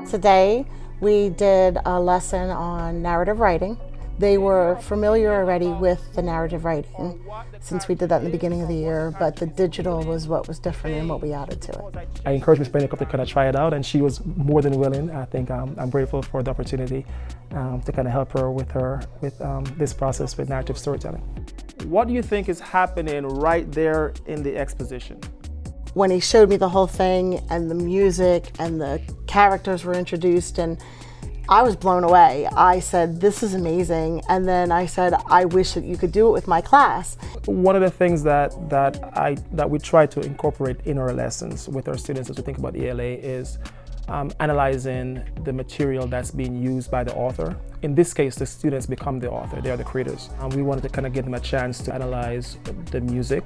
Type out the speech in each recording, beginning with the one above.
Today we did a lesson on narrative writing. They were familiar already with the narrative writing since we did that in the beginning of the year, but the digital was what was different and what we added to it. I encouraged Ms. Bennicott to kind of try it out, and she was more than willing. I think I'm grateful for the opportunity to kind of help her with this process with narrative storytelling. What do you think is happening right there in the exposition? When he showed me the whole thing and the music and the characters were introduced, and I was blown away. I said, this is amazing. And then I said, I wish that you could do it with my class. One of the things that we try to incorporate in our lessons with our students as we think about ELA is analyzing the material that's being used by the author. In this case, the students become the author, they are the creators. We wanted to kind of give them a chance to analyze the music,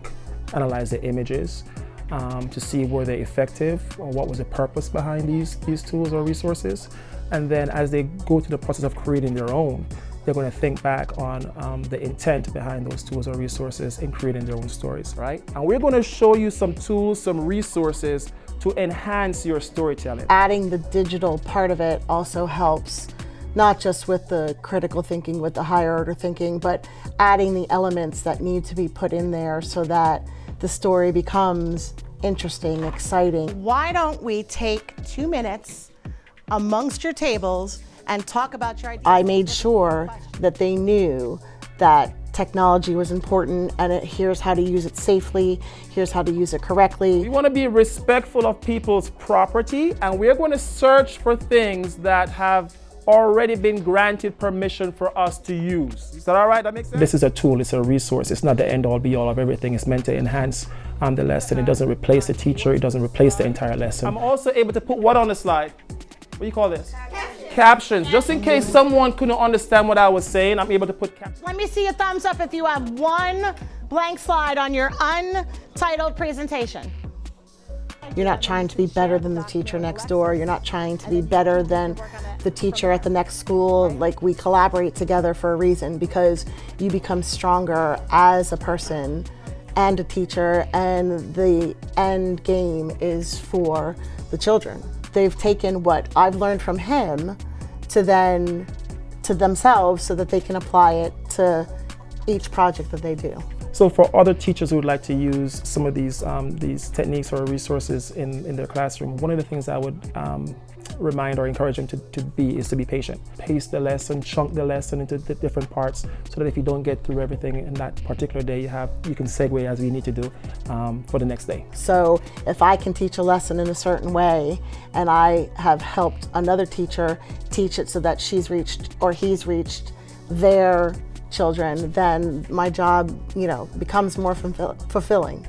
analyze the images, to see were they effective or what was the purpose behind these tools or resources. And then as they go through the process of creating their own, they're going to think back on the intent behind those tools or resources in creating their own stories, right? And we're going to show you some tools, some resources to enhance your storytelling. Adding the digital part of it also helps, not just with the critical thinking, with the higher order thinking, but adding the elements that need to be put in there so that the story becomes interesting, exciting. Why don't we take 2 minutes amongst your tables and talk about your ideas? I made sure that they knew that technology was important and here's how to use it safely, here's how to use it correctly. We want to be respectful of people's property, and we're going to search for things that have already been granted permission for us to use. Is that all right? That makes sense? This is a tool, it's a resource. It's not the end all be all of everything. It's meant to enhance the lesson. It doesn't replace the teacher. It doesn't replace the entire lesson. I'm also able to put what on the slide? What do you call this? Captions. Just in case someone couldn't understand what I was saying, I'm able to put captions. Let me see a thumbs up if you have one blank slide on your untitled presentation. You're not trying to be better than the teacher next door. You're not trying to be better than the teacher at the next school. Like, we collaborate together for a reason, because you become stronger as a person and a teacher, and the end game is for the children. They've taken what I've learned from him to themselves so that they can apply it to each project that they do. So for other teachers who would like to use some of these techniques or resources in their classroom, one of the things I would remind or encourage them to be patient. Pace the lesson, chunk the lesson into the different parts so that if you don't get through everything in that particular day, you can segue as we need to do for the next day. So if I can teach a lesson in a certain way and I have helped another teacher teach it so that she's reached or he's reached their children, then my job, becomes more fulfilling.